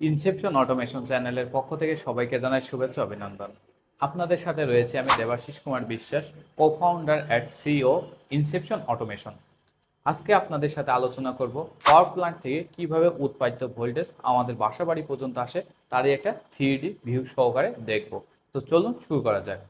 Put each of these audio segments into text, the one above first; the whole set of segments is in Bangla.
ইনসেপশন অটোমেশন চ্যানেলের পক্ষ থেকে সবাইকে জানাই শুভেচ্ছা অভিনন্দন। আপনাদের সাথে রয়েছে আমি Debashis Kumar Biswas, co-founder at CEO Inception automation. আজকে আপনাদের সাথে আলোচনা করব পাওয়ার প্ল্যান্ট থেকে কিভাবে উৎপাদিত ভোল্টেজ আমাদের বাসাবাড়ি পর্যন্ত আসে, তারই একটা 3D ভিউ সহকারে দেখব। তো চলুন শুরু করা যাক।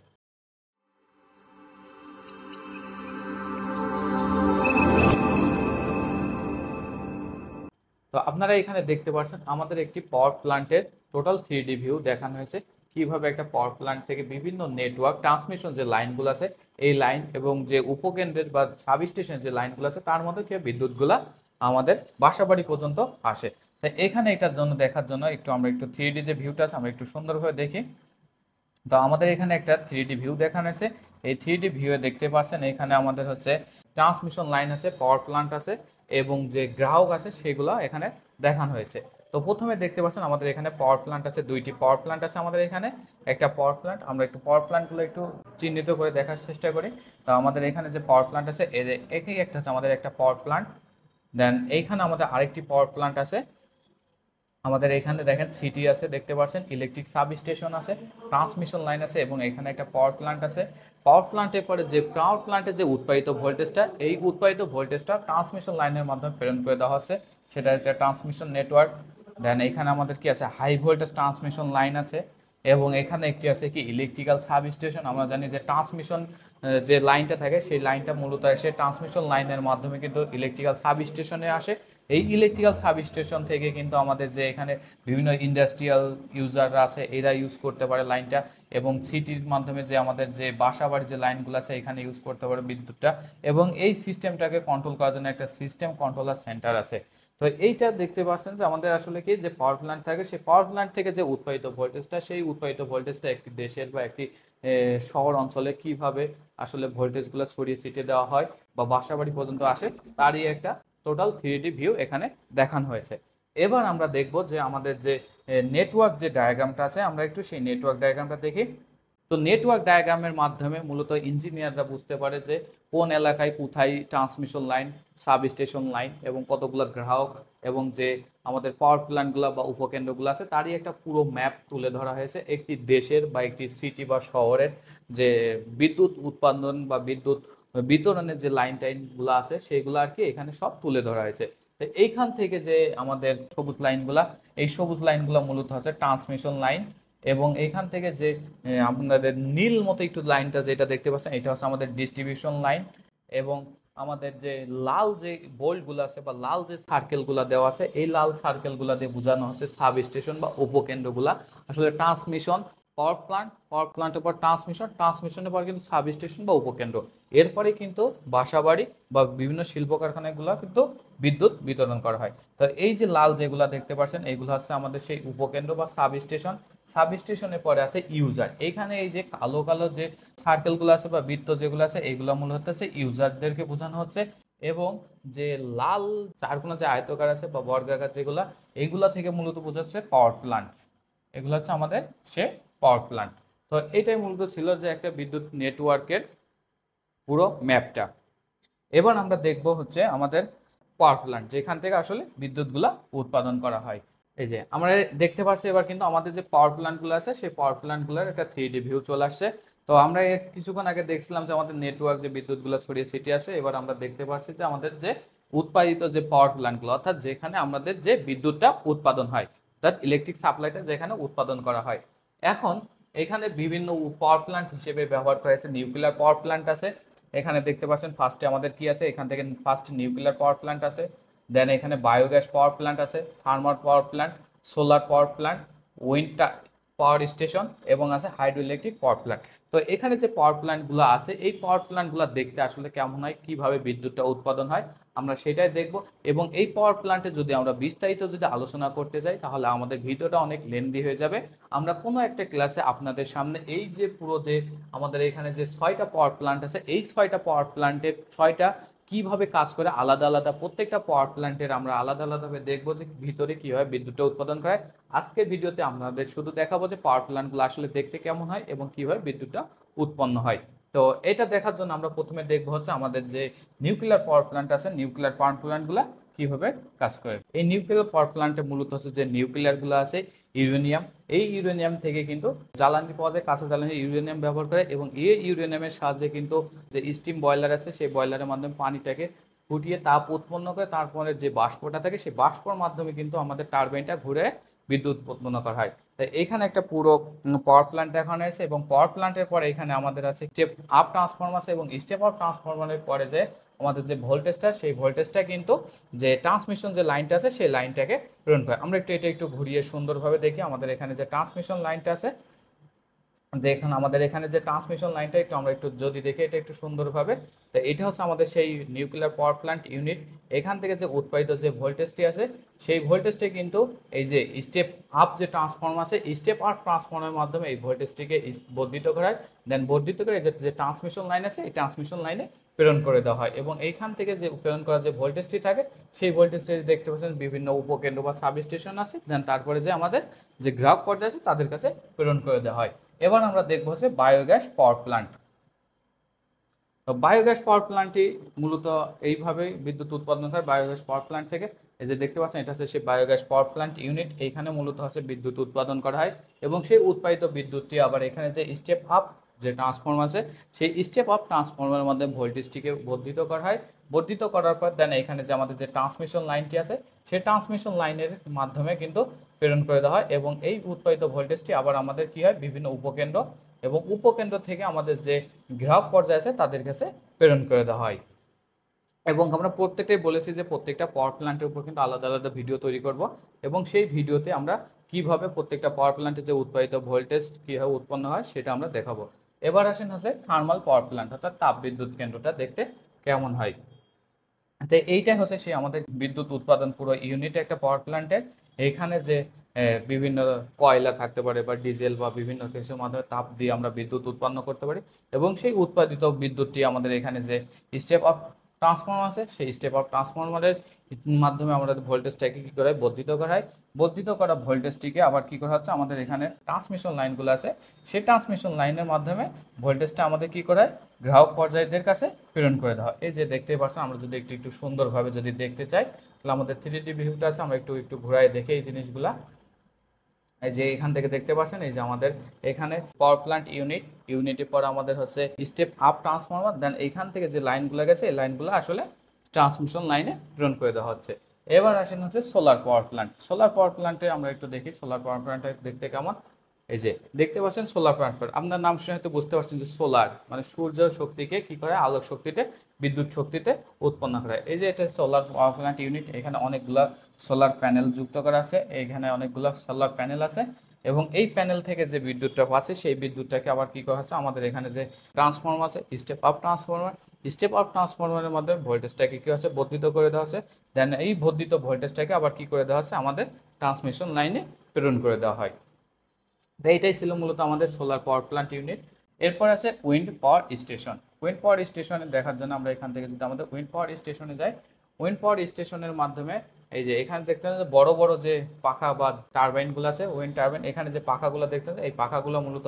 তো আপনারা এখানে দেখতে পাচ্ছেন আমাদের একটি পাওয়ার প্ল্যান্টের টোটাল 3D ভিউ দেখানো হয়েছে। কিভাবে একটা পাওয়ার প্ল্যান্ট থেকে বিভিন্ন নেটওয়ার্ক ট্রান্সমিশন যে লাইনগুলো আছে, এই লাইন এবং যে উপকেন্দ্রের বা সাবস্টেশন যে লাইনগুলো আছে তার মধ্যে কিভাবে বিদ্যুৎগুলা আমাদের বাসাবাড়ি পর্যন্ত আসে। তাই এখানে এটার জন্য দেখার জন্য আমরা একটু 3D যে ভিউটা আছে আমরা একটু সুন্দরভাবে দেখি। তো আমাদের এখানে একটা 3D ভিউ দেখানো আছে। এই 3D ভিউয়ে দেখতে পাচ্ছেন এখানে আমাদের হচ্ছে ট্রান্সমিশন লাইন আছে, পাওয়ার প্ল্যান্ট আছে এবং যে গ্রাহক আছে সেগুলো এখানে দেখানো হয়েছে। তো প্রথমে দেখতে পাচ্ছেন আমাদের এখানে পাওয়ার প্ল্যান্ট আছে, দুইটি পাওয়ার প্ল্যান্ট আছে আমাদের এখানে। একটা পাওয়ার প্ল্যান্ট, আমরা একটু পাওয়ার প্ল্যান্টগুলো একটু চিহ্নিত করে দেখার চেষ্টা করি। তো আমাদের এখানে যে পাওয়ার প্ল্যান্ট আছে একই একটা হচ্ছে আমাদের একটা পাওয়ার প্ল্যান্ট। দেন এইখানে আমাদের আরেকটি পাওয়ার প্ল্যান্ট আছে। আমাদের এখানে দেখেন সিটি আছে, দেখতে পাচ্ছেন ইলেকট্রিক সাব স্টেশন আছে, ট্রান্সমিশন লাইন আছে এবং এখানে একটা পাওয়ার প্ল্যান্ট আছে। পাওয়ার প্ল্যান্টের পরে যে পাওয়ার প্ল্যান্টের যে উৎপাদিত ভোল্টেজটা, এই উৎপাদিত ভোল্টেজটা ট্রান্সমিশন লাইনের মাধ্যমে প্রেরণ করে দেওয়া হচ্ছে, সেটা হচ্ছে ট্রান্সমিশন নেটওয়ার্ক। দেন এখানে আমাদের কি আছে, হাই ভোল্টেজ ট্রান্সমিশন লাইন আছে এবং এখানে একটি আছে কি ইলেকট্রিক্যাল সাব স্টেশন। আমরা জানি যে ট্রান্সমিশন যে লাইনটা থাকে সেই লাইনটা মূলত এসে ট্রান্সমিশন লাইনের মাধ্যমে কিন্তু ইলেকট্রিক্যাল সাব স্টেশনে আসে। এই ইলেকট্রিক্যাল সাব স্টেশন থেকে কিন্তু আমাদের যে এখানে বিভিন্ন ইন্ডাস্ট্রিয়াল ইউজাররা আছে এরা ইউজ করতে পারে লাইনটা, এবং সিটির মাধ্যমে যে আমাদের যে বাসাবাড়ির যে লাইনগুলো আছে এখানে ইউজ করতে পারে বিদ্যুৎটা। এবং এই সিস্টেমটাকে কন্ট্রোল করার জন্য একটা সিস্টেম কন্ট্রোলার সেন্টার আছে। তো এইটা দেখতে পাচ্ছেন যে আমাদের আসলে কি যে পাওয়ার প্ল্যান্ট থাকে, সেই পাওয়ার প্ল্যান্ট থেকে যে উৎপাদিত ভোল্টেজটা, সেই উৎপাদিত ভোল্টেজটা একটি দেশের বা একটি শহর অঞ্চলে কিভাবে আসলে ভোল্টেজগুলো ছড়িয়ে ছিটিয়ে দেওয়া হয় বা বাসাবাড়ি পর্যন্ত আসে, তারই একটা টোটাল 3D ভিউ এখানে দেখানো হয়েছে। এবার আমরা দেখব যে আমাদের যে নেটওয়ার্ক যে ডায়াগ্রামটা আছে, আমরা একটু সেই নেটওয়ার্ক ডায়াগ্রামটা দেখি। তো নেটওয়ার্ক ডায়াগ্রামের মাধ্যমে মূলত ইঞ্জিনিয়াররা বুঝতে পারে যে কোন এলাকায় কোথায় transmission line, sub station line এবং কতগুলো গ্রাহক এবং যে আমাদের পাওয়ার প্ল্যান্টগুলো বা উপকেন্দ্রগুলো আছে তারই একটা পুরো ম্যাপ তুলে ধরা হয়েছে। একটি দেশের বা একটি সিটি বা শহরের যে বিদ্যুৎ উৎপাদন বা বিদ্যুৎ বিতরণের যে লাইন টাইনগুলো আছে সেইগুলো আর কি এখানে সব তুলে ধরা হয়েছে। তো এইখান থেকে যে আমাদের সবুজ লাইনগুলা, এই সবুজ লাইনগুলো মূলত হচ্ছে ট্রান্সমিশন লাইন। এবং এইখান থেকে যে আপনাদের নীল মতো একটু লাইনটা যেটা দেখতে পাচ্ছেন এটা হচ্ছে আমাদের ডিস্ট্রিবিউশন লাইন। এবং আমাদের যে লাল যে বোল্টগুলো আছে বা লাল যে সার্কেলগুলো দেওয়া আছে, এই লাল সার্কেলগুলো দিয়ে বোঝানো হচ্ছে সাব স্টেশন বা উপকেন্দ্রগুলা। আসলে ট্রান্সমিশন, পাওয়ার প্ল্যান্ট, পাওয়ার প্ল্যান্টের পর ট্রান্সমিশন, ট্রান্সমিশনের পর কিন্তু সাব স্টেশন বা উপকেন্দ্র, এরপরে কিন্তু বাসাবাড়ি বা বিভিন্ন শিল্প কারখানাগুলো কিন্তু বিদ্যুৎ বিতরণ করা হয়। তো এই যে লাল যেগুলা দেখতে পাচ্ছেন এইগুলো হচ্ছে আমাদের সেই উপকেন্দ্র বা সাব স্টেশন। সাব স্টেশনের পরে আছে ইউজার। এইখানে এই যে কালো কালো যে সার্কেলগুলো আছে বা বৃত্ত যেগুলো আছে এইগুলো মূলত হচ্ছে ইউজারদেরকে বোঝানো হচ্ছে। এবং যে লাল চারকোনা যে আয়তকার আছে বা বর্গাকার যেগুলা, এইগুলা থেকে মূলত বোঝাচ্ছে পাওয়ার প্ল্যান্ট। এগুলো হচ্ছে আমাদের সে পাওয়ার প্ল্যান্ট। তো এটাই মূলত ছিল যে একটা বিদ্যুৎ নেটওয়ার্কের পুরো ম্যাপটা। এবার আমরা দেখব হচ্ছে আমাদের পাওয়ার প্ল্যান্ট, যেখান থেকে আসলে বিদ্যুৎগুলা উৎপাদন করা হয়। এই যে আমরা দেখতে পাচ্ছি এবার কিন্তু আমাদের যে পাওয়ার প্ল্যান্টগুলো আছে সেই পাওয়ার প্ল্যান্টগুলোর একটা 3D ভিউ চলে আসছে। তো আমরা কিছুক্ষণ আগে দেখছিলাম যে আমাদের নেটওয়ার্ক যে বিদ্যুৎগুলো ছড়িয়ে ছিটিয়ে আসে, এবার আমরা দেখতে পাচ্ছি যে আমাদের যে উৎপাদিত যে পাওয়ার প্ল্যান্টগুলো, অর্থাৎ যেখানে আমাদের যে বিদ্যুৎটা উৎপাদন হয়, অর্থাৎ ইলেকট্রিক সাপ্লাইটা যেখানে উৎপাদন করা হয়। এখন এখানে বিভিন্ন পাওয়ার প্ল্যান্ট হিসেবে ব্যবহার করা হয়েছে। নিউক্লিয়ার পাওয়ার প্ল্যান্ট আছে, এখানে দেখতে পাচ্ছেন ফার্স্টে আমাদের কি আছে, এখান থেকে ফার্স্ট নিউক্লিয়ার পাওয়ার প্ল্যান্ট আছে। দেন এখানে বায়োগ্যাস পাওয়ার প্ল্যান্ট আছে, thermal power plant, solar power plant, wind power station এবং আছে হাইড্রো ইলেকট্রিক পাওয়ার প্ল্যান্ট। তো এখানে যে পাওয়ার প্ল্যান্টগুলো আছে এই পাওয়ার প্ল্যান্টগুলো দেখতে আসলে কেমন হয়, কিভাবে বিদ্যুৎটা উৎপাদন হয়, আমরা সেটাই দেখব। এবং এই পাওয়ার প্ল্যান্টে যদি আমরা বিস্তারিত যদি আলোচনা করতে যাই তাহলে আমাদের ভিডিওটা অনেক লেন্দি হয়ে যাবে। আমরা কোনো একটা ক্লাসে আপনাদের সামনে এই যে পুরো যে আমাদের এখানে যে 6টা পাওয়ার প্ল্যান্ট আছে, এই 6টা পাওয়ার প্ল্যান্টের 6টা কিভাবে কাজ করে আলাদা আলাদা, প্রত্যেকটা পাওয়ার প্ল্যান্টের আমরা আলাদা আলাদাভাবে দেখবো যে ভিতরে কিভাবে বিদ্যুৎটা উৎপাদন করে। আজকের ভিডিওতে আপনাদের শুধু দেখাবো যে পাওয়ার প্ল্যান্টগুলো আসলে দেখতে কেমন হয় এবং কিভাবে বিদ্যুৎটা উৎপন্ন হয়। তো এটা দেখার জন্য আমরা প্রথমে দেখবো হচ্ছে আমাদের যে নিউক্লিয়ার পাওয়ার প্ল্যান্ট আছে, নিউক্লিয়ার পাওয়ার প্ল্যান্টগুলো কিভাবে কাজ করে। এই নিউক্লিয়ার পাওয়ার প্ল্যান্টে মূলত হচ্ছে যে নিউক্লিয়ারগুলো আছে ইউরেনিয়াম, এই ইউরেনিয়াম থেকে কিন্তু জ্বালানি পাওয়া যায়, কাঁচা জ্বালানি ইউরেনিয়াম ব্যবহার করে, এবং এই ইউরেনিয়ামের সাহায্যে কিন্তু যে স্টিম বয়লার আছে সেই বয়লারের মাধ্যমে পানিটাকে ফুটিয়ে তাপ উৎপন্ন করে, তারপরে যে বাষ্পটা থাকে সেই বাষ্পর মাধ্যমে কিন্তু আমাদের টারবাইনটা ঘুরে বিদ্যুৎ উৎপন্ন করা হয়। তাই এখানে একটা পুরো পাওয়ার প্ল্যান্ট দেখানো হয়েছে, এবং পাওয়ার প্ল্যান্টের পরে এখানে আমাদের আছে স্টেপ আপ ট্রান্সফরমার আছে, এবং স্টেপ আপ ট্রান্সফরমারের পরে যে আমাদের যে ভোল্টেজটা সেই ভোল্টেজটা কিন্তু যে ট্রান্সমিশন যে লাইনটা আছে সেই লাইনটাকে প্রেরণ করে। আমরা এটা একটু ঘুরিয়ে সুন্দরভাবে দেখি। আমাদের এখানে যে ট্রান্সমিশন লাইনটা আছে, দেখুন আমাদের এখানে যে ট্রান্সমিশন লাইনটা আমরা একটু যদি দেখি এটা একটু সুন্দরভাবে, তো এটা হচ্ছে আমাদের সেই নিউক্লিয়ার পাওয়ার প্ল্যান্ট ইউনিট। এখান থেকে যে উৎপাদিত যে ভোল্টেজটি আছে সেই ভোল্টেজটি কিন্তু এই যে স্টেপ আপ যে ট্রান্সফর্মার আছে স্টেপ আপ ট্রান্সফর্মারের মাধ্যমে এই ভোল্টেজটিকে বর্ধিত করায়, দেন বর্ধিত করে যে ট্রান্সমিশন লাইন আছে এই ট্রান্সমিশন লাইনে প্রেরণ করে দেওয়া হয়, এবং এইখান থেকে যে প্রেরণ করা যে ভোল্টেজটি থাকে সেই ভোল্টেজটি দেখতে পাচ্ছেন বিভিন্ন উপকেন্দ্র বা সাব স্টেশন আছে, দেন তারপরে যে আমাদের যে গ্রাহক পর্যায়ে আছে তাদের কাছে প্রেরণ করে দেওয়া হয়। এবার আমরা দেখবো হচ্ছে বায়োগ্যাস পাওয়ার প্ল্যান্ট। তো বায়োগ্যাস পাওয়ার প্ল্যান্টটি মূলত এইভাবে বিদ্যুৎ উৎপাদন করে বায়োগ্যাস পাওয়ার প্ল্যান্ট থেকে। এই যে দেখতে পাচ্ছেন এটা হচ্ছে সেই বায়োগ্যাস পাওয়ার প্ল্যান্ট ইউনিট, এইখানে মূলত হচ্ছে বিদ্যুৎ উৎপাদন করা হয়, এবং সেই উৎপাদিত বিদ্যুৎটি আবার এখানে যে স্টেপ আপ যে ট্রান্সফর্মার আছে সেই স্টেপ আপ ট্রান্সফর্মারের মধ্যে ভোল্টেজটিকে বর্ধিত করা হয়। বর্ধিত করার পর দেন এখানে যে আমাদের যে ট্রান্সমিশন লাইনটি আছে সেই ট্রান্সমিশন লাইনের মাধ্যমে কিন্তু প্রেরণ করে দেওয়া হয়, এবং এই উৎপাদিত ভোল্টেজটি আবার আমাদের কি হয় বিভিন্ন উপকেন্দ্র এবং উপকেন্দ্র থেকে আমাদের যে গ্রাহক পর্যায়ে আছে তাদের কাছে প্রেরণ করে দেওয়া হয়। এবং আমরা প্রত্যেকটাই বলেছি যে প্রত্যেকটা পাওয়ার প্ল্যান্টের উপর কিন্তু আলাদা আলাদা ভিডিও তৈরি করব, এবং সেই ভিডিওতে আমরা কিভাবে প্রত্যেকটা পাওয়ার প্ল্যান্টের যে উৎপাদিত ভোল্টেজ কীভাবে উৎপন্ন হয় সেটা আমরা দেখাবো। এবার আসেন হচ্ছে থার্মাল পাওয়ার প্ল্যান্ট অর্থাৎ তাপ বিদ্যুৎ কেন্দ্রটা দেখতে কেমন হয়। তো এইটা হচ্ছে সেই আমাদের বিদ্যুৎ উৎপাদন পুরো ইউনিট একটা পাওয়ার প্ল্যান্টের। এখানে যে বিভিন্ন কয়লা থাকতে পারে বা ডিজেল বা বিভিন্ন কিছুর মাধ্যমে তাপ দিয়ে আমরা বিদ্যুৎ উৎপন্ন করতে পারি, এবং সেই উৎপাদিত বিদ্যুৎটি আমাদের এখানে যে স্টেপ আপ ট্রান্সফর্মার আছে সেই স্টেপ আপ ট্রান্সফর্মারের মাধ্যমে আমাদের ভোল্টেজটাকে কী করা হয় বর্ধিত করা হয়। বর্ধিত করা ভোল্টেজটিকে আবার কী করা হচ্ছে আমাদের এখানে ট্রান্সমিশন লাইনগুলো আছে সেই ট্রান্সমিশন লাইনের মাধ্যমে ভোল্টেজটা আমাদের কী করা হয় গ্রাহক পর্যায়দের কাছে প্রেরণ করে দেওয়া হয়। এই যে দেখতে পাচ্ছেন আমরা যদি একটু একটু সুন্দরভাবে যদি দেখতে চাই তাহলে আমাদের 3D ভিউটা আছে, আমরা একটু একটু ঘুরাই দেখে এই জিনিসগুলা। এই যে এখান থেকে দেখতে পাচ্ছেন এই যে আমাদের এখানে পাওয়ার প্ল্যান্ট ইউনিটের পর আমাদের হচ্ছে স্টেপ আপ ট্রান্সফরমার, দেন এইখান থেকে যে লাইনগুলো গেছে এই লাইনগুলো আসলে ট্রান্সমিশন লাইনে প্রেরণ করে দেওয়া হচ্ছে। এবার আসেন হচ্ছে solar power plant. Solar power প্ল্যান্টে আমরা একটু দেখি সোলার পাওয়ার প্ল্যান্টটা দেখতে কেমন। এই যে দেখতে পাচ্ছেন সোলার প্ল্যান্ট, আপনার নাম শুনে হয়তো বুঝতে পারছেন যে সোলার মানে সূর্য শক্তিকে কি করে আলোক শক্তিতে বিদ্যুৎ শক্তিতে উৎপন্ন করে। এই যে এটা সোলার পাওয়ার প্ল্যান্ট ইউনিট, এখানে অনেকগুলা সোলার প্যানেল যুক্ত করা আছে, এখানে অনেকগুলো সোলার প্যানেল আছে, এবং এই প্যানেল থেকে যে বিদ্যুৎটা পাচ্ছে সেই বিদ্যুৎটাকে আবার কি করা হচ্ছে আমাদের এখানে যে ট্রান্সফর্মার আছে step up transformer, step up ট্রান্সফর্মারের মাধ্যমে ভোল্টেজটাকে কি হচ্ছে বর্ধিত করে দেওয়া হচ্ছে, দেন এই বর্ধিত ভোল্টেজটাকে আবার কি করে দেওয়া হচ্ছে আমাদের ট্রান্সমিশন লাইনে প্রেরণ করে দেওয়া হয়। তো এইটাই ছিল মূলত আমাদের সোলার পাওয়ার প্ল্যান্ট ইউনিট। এরপর আছে উইন্ড পাওয়ার স্টেশন। উইন্ড পাওয়ার স্টেশনে দেখার জন্য আমরা এখান থেকে যদি আমাদের উইন্ড পাওয়ার স্টেশনে যাই, উইন্ড পাওয়ার স্টেশনের মাধ্যমে এই যে এখানে দেখতে পাচ্ছেন বড় বড় যে পাখা বা টারবাইনগুলো আছে উইন্ড টারবাইন, এখানে যে পাখাগুলো দেখছেন এই পাখাগুলো মূলত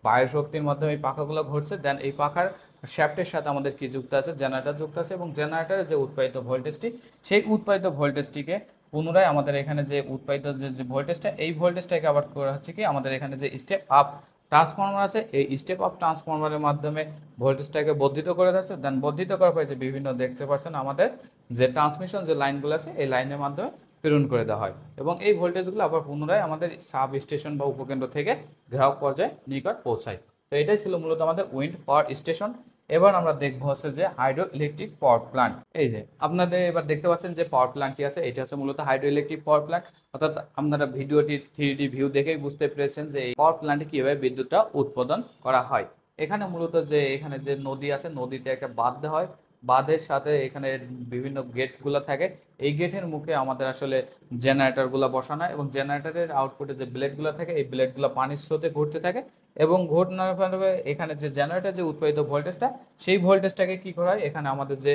বায়ু শক্তির মাধ্যমে এই পাখাগুলো ঘুরছে, দেন এই পাখার শ্যাফটের সাথে আমাদের কি যুক্ত আছে জেনারেটর যুক্ত আছে, এবং জেনারেটরের যে উৎপাদিত ভোল্টেজটি সেই উৎপাদিত ভোল্টেজটিকে পুনরায় আমাদের এখানে যে উৎপাদিত যে ভোল্টেজটা এই ভোল্টেজটাকে আবার করা হচ্ছে কি আমাদের এখানে যে স্টেপ আপ ট্রান্সফর্মার আছে এই স্টেপ আপ ট্রান্সফর্মারের মাধ্যমে ভোল্টেজটাকে বর্ধিত করে দিচ্ছে, দেন বর্ধিত করার পরে যে বিভিন্ন দেখতে পাচ্ছেন আমাদের যে ট্রান্সমিশন যে লাইনগুলো আছে এই লাইনের মাধ্যমে প্রেরণ করে দেওয়া হয়, এবং এই ভোল্টেজগুলো আবার পুনরায় আমাদের সাব স্টেশন বা উপকেন্দ্র থেকে গ্রাহক পর্যায়ে নিকট পৌঁছায়। তো এটাই ছিল মূলত আমাদের উইন্ড পাওয়ার স্টেশন। এবার আমরা দেখবো হচ্ছে যে হাইড্রো ইলেকট্রিক পাওয়ার প্ল্যান্ট। এই যে আপনাদের এবার দেখতে পাচ্ছেন যে পাওয়ার প্ল্যান্টটি আছে এটা হচ্ছে মূলত হাইড্রো ইলেকট্রিক পাওয়ার প্ল্যান্ট, অর্থাৎ আপনারা ভিডিওটি 3D ভিউ দেখেই বুঝতে পেরেছেন যে এই পাওয়ার প্ল্যান্টে কিভাবে বিদ্যুৎটা উৎপাদন করা হয়। এখানে মূলত যে এখানে যে নদী আছে নদীতে একটা বাঁধ দেওয়া হয়, বাঁধের সাথে এখানে বিভিন্ন গেটগুলো থাকে, এই গেটের মুখে আমাদের আসলে জেনারেটরগুলো বসানো হয়, এবং জেনারেটরের আউটপুটে যে ব্লেডগুলো থাকে এই ব্লেডগুলো পানির স্রোতে ঘুরতে থাকে, এবং ঘূর্ণার ফলে এখানে যে জেনারেটর যে উৎপাদিত ভোল্টেজটা সেই ভোল্টেজটাকে কি করা হয় এখানে আমাদের যে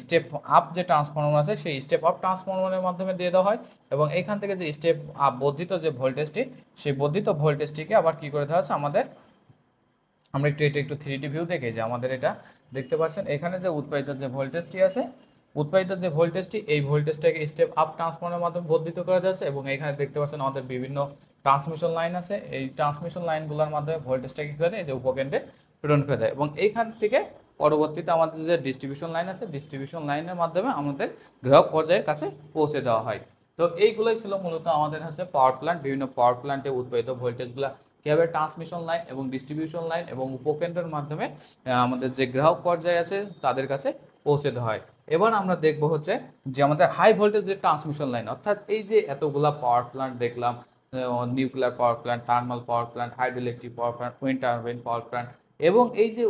স্টেপ আপ যে ট্রান্সফর্মার আছে সেই স্টেপ আপ ট্রান্সফর্মারের মাধ্যমে দিয়ে দেওয়া হয়, এবং এখান থেকে যে স্টেপ আপ বর্ধিত যে ভোল্টেজটি সেই বর্ধিত ভোল্টেজটিকে আবার কি করে দেওয়া হচ্ছে আমাদের আমরা একটু এটা একটু 3D ভিউ দেখে যে আমাদের এটা দেখতে পাচ্ছেন এখানে যে উৎপাদিত যে ভোল্টেজটি আছে উৎপাদিত যে ভোল্টেজটি এই ভোল্টেজটাকে স্টেপ আপ ট্রান্সফর্মারের মাধ্যমে বর্ধিত করা যাচ্ছে এবং এখানে দেখতে পাচ্ছেন আমাদের বিভিন্ন ট্রান্সমিশন লাইন আছে। এই ট্রান্সমিশন লাইনগুলোর মাধ্যমে ভোল্টেজটা কি করে এই যে উপকেন্দ্রে প্রেরণ করে দেয় এবং এইখান থেকে পরবর্তীতে আমাদের যে ডিস্ট্রিবিউশন লাইন আছে ডিস্ট্রিবিউশন লাইনের মাধ্যমে আমাদের গ্রাহক পর্যায়ের কাছে পৌঁছে দেওয়া হয়। তো এইগুলোই ছিল মূলত আমাদের হচ্ছে পাওয়ার প্ল্যান্ট। বিভিন্ন পাওয়ার প্ল্যান্টে উৎপাদিত ভোল্টেজগুলো কীভাবে ট্রান্সমিশন লাইন এবং ডিস্ট্রিবিউশন লাইন এবং উপকেন্দ্রের মাধ্যমে আমাদের যে গ্রাহক পর্যায়ে আছে তাদের কাছে পৌঁছে দেওয়া হয়। এবার আমরা দেখব হচ্ছে যে আমাদের হাই ভোল্টেজ যে ট্রান্সমিশন লাইন, অর্থাৎ এই যে এতগুলা পাওয়ার প্ল্যান্ট দেখলাম, nuclear power plant, thermal power plant, hydro electric power plant, wind turbine power plant এবং এই যে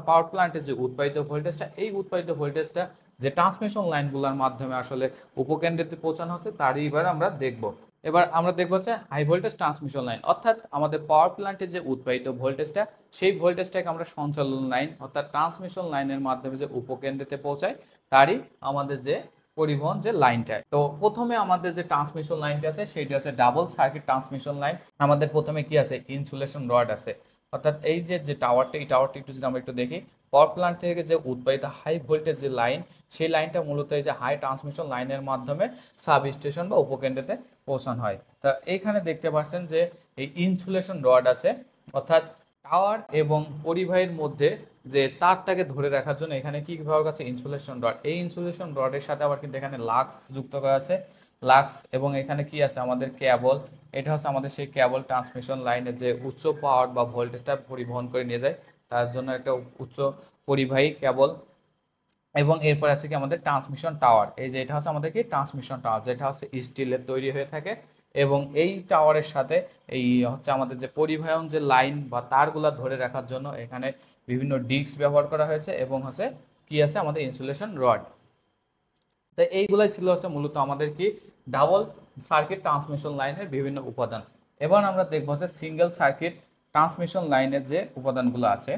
পাওয়ার প্ল্যান্টের যে উৎপাদিত ভোল্টেজটা, এই উৎপাদিত ভোল্টেজটা যে ট্রান্সমিশন লাইনগুলোর মাধ্যমে আসলে উপকেন্দ্রে পৌঁছানো হচ্ছে তারই এবার আমরা দেখব। এবার আমরা দেখবো যে হাই ভোল্টেজ ট্রান্সমিশন লাইন, অর্থাৎ আমাদের পাওয়ার প্ল্যান্টে যে উৎপাদিত ভোল্টেজটা সেই ভোল্টেজটাকে আমরা সঞ্চালন লাইন অর্থাৎ ট্রান্সমিশন লাইনের মাধ্যমে যে উপকেন্দ্রে পৌঁছায় তারই আমাদের যে পরিবহন যে লাইনটা। তো প্রথমে আমাদের যে ট্রান্সমিশন লাইনটা আছে সেটা আছে ডাবল সার্কিট ট্রান্সমিশন লাইন। আমাদের প্রথমে কি আছে, ইনসুলেশন রড আছে, অর্থাৎ এই যে টাওয়ারটা, এই টাওয়ারটা একটু যদি আমরা একটু দেখি, পাওয়ার প্ল্যান্ট থেকে যে উৎপাদিত হাই ভোল্টেজ যে লাইন সেই লাইনটা মূলত এই যে হাই ট্রান্সমিশন লাইনের মাধ্যমে সাব স্টেশন বা উপকেন্দ্রেতে পৌঁছানো হয়। তা এইখানে দেখতে পাচ্ছেন যে এই ইনসুলেশন রড আছে, অর্থাৎ টাওয়ার এবং পরিবাহীর মধ্যে যে তারটাকে ধরে রাখার জন্য এখানে কি ব্যবহার করছে, ইনসুলেশন রড। এই ইনসুলেশন রডের সাথে আবার কিন্তু এখানে লাক্স যুক্ত করা আছে, লাক্স, এবং এখানে কি আছে আমাদের কেবল। এটা হচ্ছে আমাদের সেই কেবল ট্রান্সমিশন লাইনে যে উচ্চ পাওয়ার বা ভোল্টেজটা পরিবহন করে নিয়ে যায় তার জন্য একটা উচ্চ পরিবাহী কেবল। এবং এরপর আছে কি আমাদের ট্রান্সমিশন টাওয়ার। এই যে এটা হচ্ছে আমাদের কি ট্রান্সমিশন টাওয়ার, যেটা হচ্ছে স্টিলের তৈরি হয়ে থাকে এবং এই টাওয়ারের সাথে এই হচ্ছে আমাদের যে পরিবহন যে লাইন বা তারগুলা ধরে রাখার জন্য এখানে বিভিন্ন ডিস্ক ব্যবহার করা হয়েছে এবং হচ্ছে কি আছে আমাদের ইনসুলেশন রড। তো এইগুলাই ছিল হচ্ছে মূলত আমাদের কি ডাবল সার্কিট ট্রান্সমিশন লাইনের বিভিন্ন উপাদান। এবার আমরা দেখবো হচ্ছে সিঙ্গেল সার্কিট ট্রান্সমিশন লাইনের যে উপাদানগুলো আছে।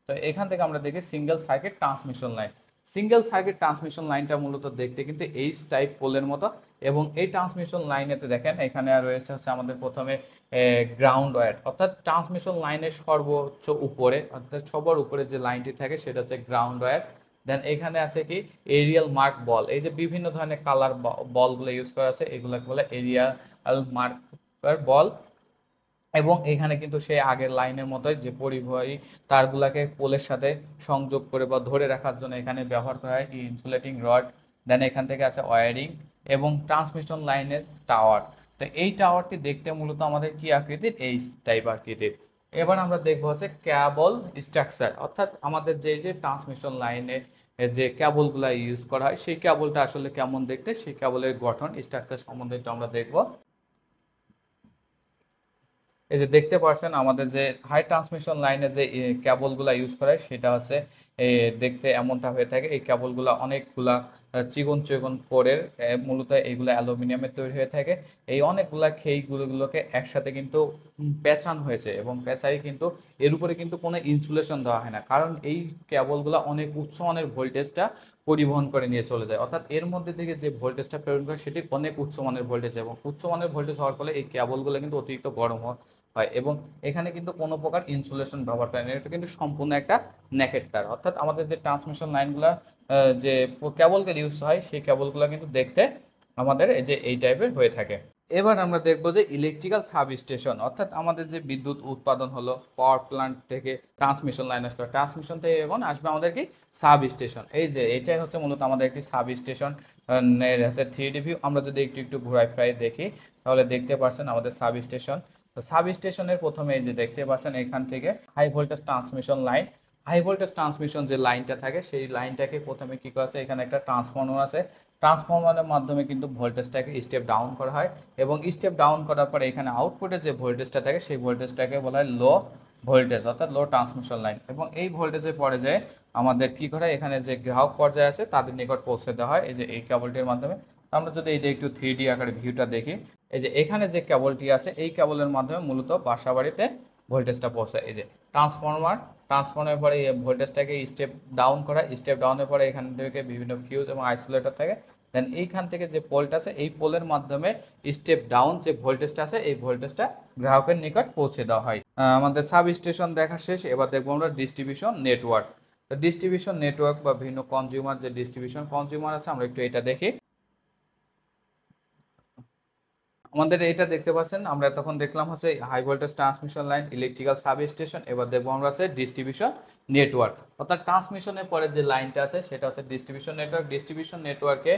তো এখান থেকে আমরা দেখি single circuit transmission line. Single circuit transmission লাইনটা মূলত দেখতে কিন্তু এইচ টাইপ পোলের মতো এবং এই ট্রান্সমিশন লাইনেতে দেখেন এখানে রয়েছে হচ্ছে আমাদের প্রথমে গ্রাউন্ড ওয়্যার, অর্থাৎ ট্রান্সমিশন লাইনের সর্বোচ্চ উপরে অর্থাৎ সবার উপরে যে লাইনটি থাকে সেটা হচ্ছে গ্রাউন্ড ওয়্যার। দেন এখানে আছে কি এরিয়াল মার্ক বল, এই যে বিভিন্ন ধরনের কালার বলগুলো ইউজ করা আছে এগুলোকে বলে এরিয়াল মার্কার বল। এবং এখানে কিন্তু সেই আগের লাইনের মতোই যে পরিবাহী তারগুলাকে পোলের সাথে সংযোগ করে বা ধরে রাখার জন্য এখানে ব্যবহার করা হয় ইনসুলেটিং রড। দেন এখান থেকে আছে ওয়্যারিং এবং ট্রান্সমিশন লাইনের টাওয়ার। তো এই টাওয়ারটি দেখতে মূলত আমাদের কি আকৃতির, এই টাইপ আকৃতির। এবার আমরা দেখবো হচ্ছে ক্যাবল স্ট্রাকচার, অর্থাৎ আমাদের যে ট্রান্সমিশন লাইনে যে ক্যাবলগুলা ইউজ করা হয় সেই ক্যাবলটা আসলে কেমন দেখতে, সেই ক্যাবলের গঠন স্ট্রাকচার সম্বন্ধে আমরা দেখবো। এই যে দেখতে পাচ্ছেন আমাদের যে হাই ট্রান্সমিশন লাইনে যে কেবলগুলা ইউজ করা হয় সেটা হচ্ছে দেখতে এমনটা হয়ে থাকে। এই কেবলগুলা অনেকগুলা চিকন চিকন কোরের, মূলত এইগুলো অ্যালুমিনিয়ামের তৈরি হয়ে থাকে। এই অনেকগুলা খেইগুলোকে একসাথে কিন্তু পেঁচানো হয়েছে এবং পেঁচাই কিন্তু এর উপরে কিন্তু কোনো ইনসুলেশন দেওয়া হয় না, কারণ এই কেবলগুলা অনেক উচ্চমানের ভোল্টেজটা পরিবহন করে নিয়ে চলে যায়, অর্থাৎ এর মধ্যে থেকে যে ভোল্টেজটা প্রেরণ করে সেটি অনেক উচ্চমানের ভোল্টেজ এবং উচ্চমানের ভোল্টেজ হওয়ার ফলে এই কেবলগুলো কিন্তু অতিরিক্ত গরম হয় এবং এখানে কিন্তু কোনো প্রকার ইনসুলেশন ব্যবহার করে না। এটা কিন্তু সম্পূর্ণ একটা নেকেড তার, অর্থাৎ আমাদের যে ট্রান্সমিশন লাইনগুলো যে কেবলকে ইউজ হয় সেই কেবলগুলো কিন্তু দেখতে আমাদের এই যে এই টাইপের হয়ে থাকে। এবার আমরা দেখবো যে ইলেকট্রিক্যাল সাব স্টেশন, অর্থাৎ আমাদের যে বিদ্যুৎ উৎপাদন হলো পাওয়ার প্ল্যান্ট থেকে ট্রান্সমিশন লাইন আসলো, ট্রান্সমিশন থেকে এখন আসবে আমাদের কি সাব স্টেশন। এই যে এটাই হচ্ছে মূলত আমাদের একটি সাব স্টেশন হচ্ছে 3D ভিউ। আমরা যদি একটু একটু ঘুরাই ফিরাই দেখি তাহলে দেখতে পাচ্ছেন আমাদের সাব স্টেশন। তো সাব স্টেশনের প্রথমে এই যে দেখতে পাচ্ছেন এখান থেকে high voltage transmission line, high voltage transmission যে লাইনটা থাকে সেই লাইনটাকে প্রথমে কি করা আছে, এখানে একটা ট্রান্সফর্মার আছে, ট্রান্সফর্মারের মাধ্যমে কিন্তু ভোল্টেজটাকে স্টেপ ডাউন করা হয় এবং স্টেপ ডাউন করার পরে এখানে আউটপুটে যে ভোল্টেজটা থাকে সেই ভোল্টেজটাকে বলা হয় লো ভোল্টেজ অর্থাৎ লো ট্রান্সমিশন লাইন। এবং এই ভোল্টেজের পরে যে আমাদের কি করা হয়, এখানে যে গ্রাহক পর্যায়ে আছে তাদের নিকট পৌঁছে দেওয়া হয় এই যে এই কেবলটির মাধ্যমে। আমরা যদি এইটা একটু 3D আকারে ভিউটা দেখি, এই যে এখানে যে কেবলটি আছে এই কেবলের মাধ্যমে মূলত বাসা বাড়িতে ভোল্টেজটা পৌঁছায়। এই যে ট্রান্সফর্মারের পরে এই ভোল্টেজটাকে স্টেপ ডাউন করা, স্টেপ ডাউনের পরে এখান থেকে বিভিন্ন ফিউজ এবং আইসোলেটর থাকে। দেন এইখান থেকে যে পোলটা আছে এই পোলের মাধ্যমে স্টেপ ডাউন যে ভোল্টেজটা আছে এই ভোল্টেজটা গ্রাহকের নিকট পৌঁছে দেওয়া হয়। আমাদের সাব স্টেশন দেখা শেষ, এবার দেখবো আমরা ডিস্ট্রিবিউশন নেটওয়ার্ক। তো ডিস্ট্রিবিউশন নেটওয়ার্ক বা বিভিন্ন কনজিউমার যে ডিস্ট্রিবিউশন কনজিউমার আছে আমরা একটু এটা দেখি। আমাদের এটা দেখতে পাচ্ছেন, আমরা তখন দেখলাম হচ্ছে high voltage transmission line, electrical substation. এবার দেখবো আমরা আছে ডিস্ট্রিবিউশন নেটওয়ার্ক, অর্থাৎ ট্রান্সমিশনের পরে যে লাইনটা আছে সেটা হচ্ছে ডিস্ট্রিবিউশন নেটওয়ার্ক। ডিস্ট্রিবিউশন নেটওয়ার্কে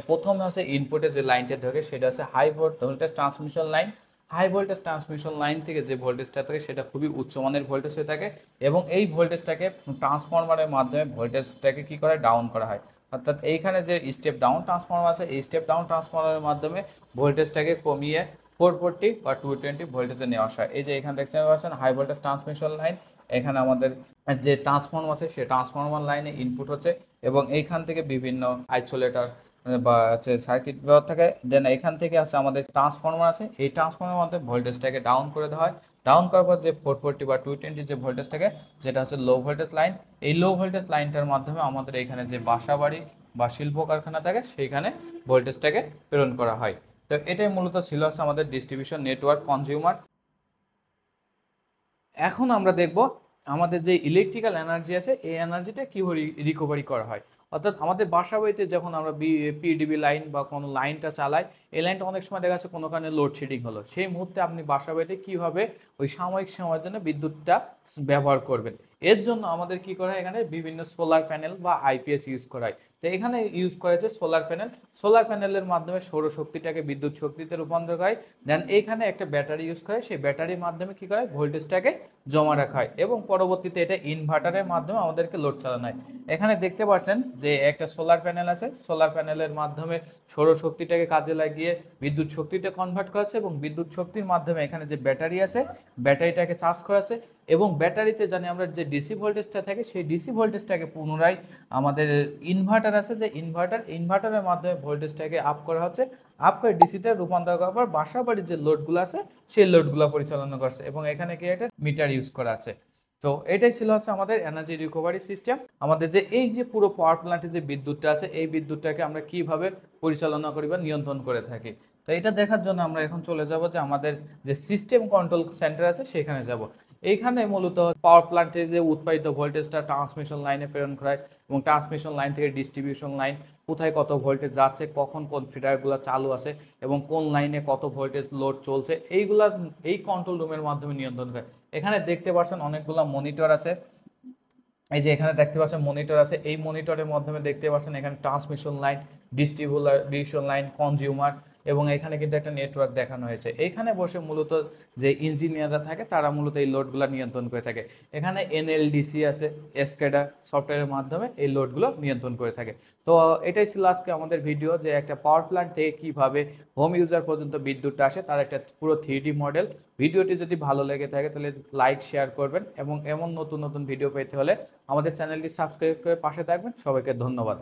প্রথমে হচ্ছে ইনপুটে যে লাইনটা থাকে সেটা হচ্ছে high voltage transmission line. High voltage transmission line থেকে যে ভোল্টেজটা থাকে সেটা খুবই উচ্চমানের ভোল্টেজ হয়ে থাকে এবং এই ভোল্টেজটাকে ট্রান্সফরমারের মাধ্যমে ভোল্টেজটাকে কি করে ডাউন করা হয়। অর্থাৎ এইখানে যে স্টেপ ডাউন ট্রান্সফরমার আছে এই স্টেপ ডাউন ট্রান্সফরমারের মাধ্যমে ভোল্টেজটাকে কমিয়ে 440 বা 220 ভোল্টেজে নেওয়া হয়। এই যে এখানে দেখতে পাচ্ছেন হাই ভোল্টেজ ট্রান্সমিশন লাইন, এখানে আমাদের যে ট্রান্সফর্মার আছে সেই ট্রান্সফর্মার লাইনে ইনপুট হচ্ছে এবং এইখান থেকে বিভিন্ন আইসোলেটর বা হচ্ছে সার্কিট ব্যবহার থাকে। দেন এখান থেকে আছে আমাদের ট্রান্সফর্মার আছে, এই ট্রান্সফর্মারের মধ্যে ভোল্টেজটাকে ডাউন করে দেওয়া হয়। ডাউন করার পর যে 440 বা 220 যে ভোল্টেজ থাকে যেটা হচ্ছে লো ভোল্টেজ লাইন, এই লো ভোল্টেজ লাইনটার মাধ্যমে আমাদের এখানে যে বাসা বাড়ি বা শিল্প কারখানা থাকে সেইখানে ভোল্টেজটাকে প্রেরণ করা হয়। তো এটাই মূলত ছিল হচ্ছে আমাদের ডিস্ট্রিবিউশন নেটওয়ার্ক কনজিউমার। এখন আমরা দেখব আমাদের যে ইলেকট্রিক্যাল এনার্জি আছে এই এনার্জিটা কীভাবে রিকভারি করা হয়। অর্থাৎ আমাদের বাসা বাড়িতে যখন আমরা পিডিবি লাইন বা কোনো লাইনটা চালাই, এই লাইনটা অনেক সময় দেখা যাচ্ছে কোনো কারণে লোডশেডিং হলো, সেই মুহূর্তে আপনি বাসা বাড়িতে কীভাবে ওই সাময়িক সময়ের জন্য বিদ্যুৎটা ব্যবহার করবেন। এর জন্য আমাদের কি করা হয়, এখানে বিভিন্ন সোলার প্যানেল বা আইপিএস ইউজ করা হয়। তো এখানে ইউজ করা হয়েছে সোলার প্যানেল। সোলার প্যানেলের মাধ্যমে সৌরশক্তিটাকে বিদ্যুৎ শক্তিতে রূপান্তর করে। দেন এইখানে একটা ব্যাটারি ইউজ করে, সেই ব্যাটারির মাধ্যমে কি করে ভোল্টেজটাকে জমা রাখা হয় এবং পরবর্তীতে এটা ইনভার্টারের মাধ্যমে আমাদেরকে লোড চালানো হয়। এখানে দেখতে পাচ্ছেন যে একটা সোলার প্যানেল আছে, সোলার প্যানেলের মাধ্যমে সৌরশক্তিটাকে কাজে লাগিয়ে বিদ্যুৎ শক্তিতে কনভার্ট করা আছে এবং বিদ্যুৎ শক্তির মাধ্যমে এখানে যে ব্যাটারি আছে ব্যাটারিটাকে চার্জ করা আছে এবং ব্যাটারিতে জানি আমরা যে ডিসি ভোল্টেজটা থাকে সেই ডিসি ভোল্টেজটাকে পুনরায় আমাদের ইনভার্টার আছে যে ইনভার্টারের মাধ্যমে ভোল্টেজটাকে আপ করা হচ্ছে, আপ করে ডিসিতে রূপান্তর করার পর বাসা বাড়ির যে লোডগুলো আছে সেই লোডগুলো পরিচালনা করছে এবং এখানে কি একটা মিটার ইউজ করা আছে। তো এটাই ছিল হচ্ছে আমাদের এনার্জি রিকভারি সিস্টেম। আমাদের যে এই যে পুরো পাওয়ার প্ল্যান্টে যে বিদ্যুৎটা আছে এই বিদ্যুৎটাকে আমরা কিভাবে পরিচালনা করি বা নিয়ন্ত্রণ করে থাকি। তো এটা দেখার জন্য আমরা এখন চলে যাব যে আমাদের যে সিস্টেম কন্ট্রোল সেন্টার আছে সেখানে যাব। এইখানে মূলত পাওয়ার প্ল্যান্টে যে উৎপাদিত ভোল্টেজটা ট্রান্সমিশন লাইনে প্রেরণ করা হয় এবং ট্রান্সমিশন লাইন থেকে ডিস্ট্রিবিউশন লাইন কোথায় কত ভোল্টেজ যাচ্ছে, কখন কোন ফিডারগুলো চালু আছে এবং কোন লাইনে কত ভোল্টেজ লোড চলছে এইগুলা এই কন্ট্রোল রুমের মাধ্যমে নিয়ন্ত্রণ করে। এখানে দেখতে পাচ্ছেন অনেকগুলো মনিটর আছে, এই যে এখানে দেখতে পাচ্ছেন মনিটর আছে, এই মনিটরের মাধ্যমে দেখতে পাচ্ছেন এখানে transmission line, distribution line, consumer এবং এখানে কিন্তু একটা নেটওয়ার্ক দেখানো হয়েছে। এইখানে বসে মূলত যে ইঞ্জিনিয়াররা থাকে তারা মূলত এই লোডগুলো নিয়ন্ত্রণ করে থাকে। এখানে এনএলডিসি আছে, এসকেডা সফটওয়্যারের মাধ্যমে এই লোডগুলো নিয়ন্ত্রণ করে থাকে। তো এটাই ছিল আজকে আমাদের ভিডিও যে একটা পাওয়ার প্ল্যান্ট থেকে কীভাবে হোম ইউজার পর্যন্ত বিদ্যুৎটা আসে তার একটা পুরো 3D মডেল। ভিডিওটি যদি ভালো লেগে থাকে তাহলে লাইক শেয়ার করবেন এবং এমন নতুন নতুন ভিডিও পেতে হলে আমাদের চ্যানেলটি সাবস্ক্রাইব করে পাশে থাকবেন। সবাইকে ধন্যবাদ।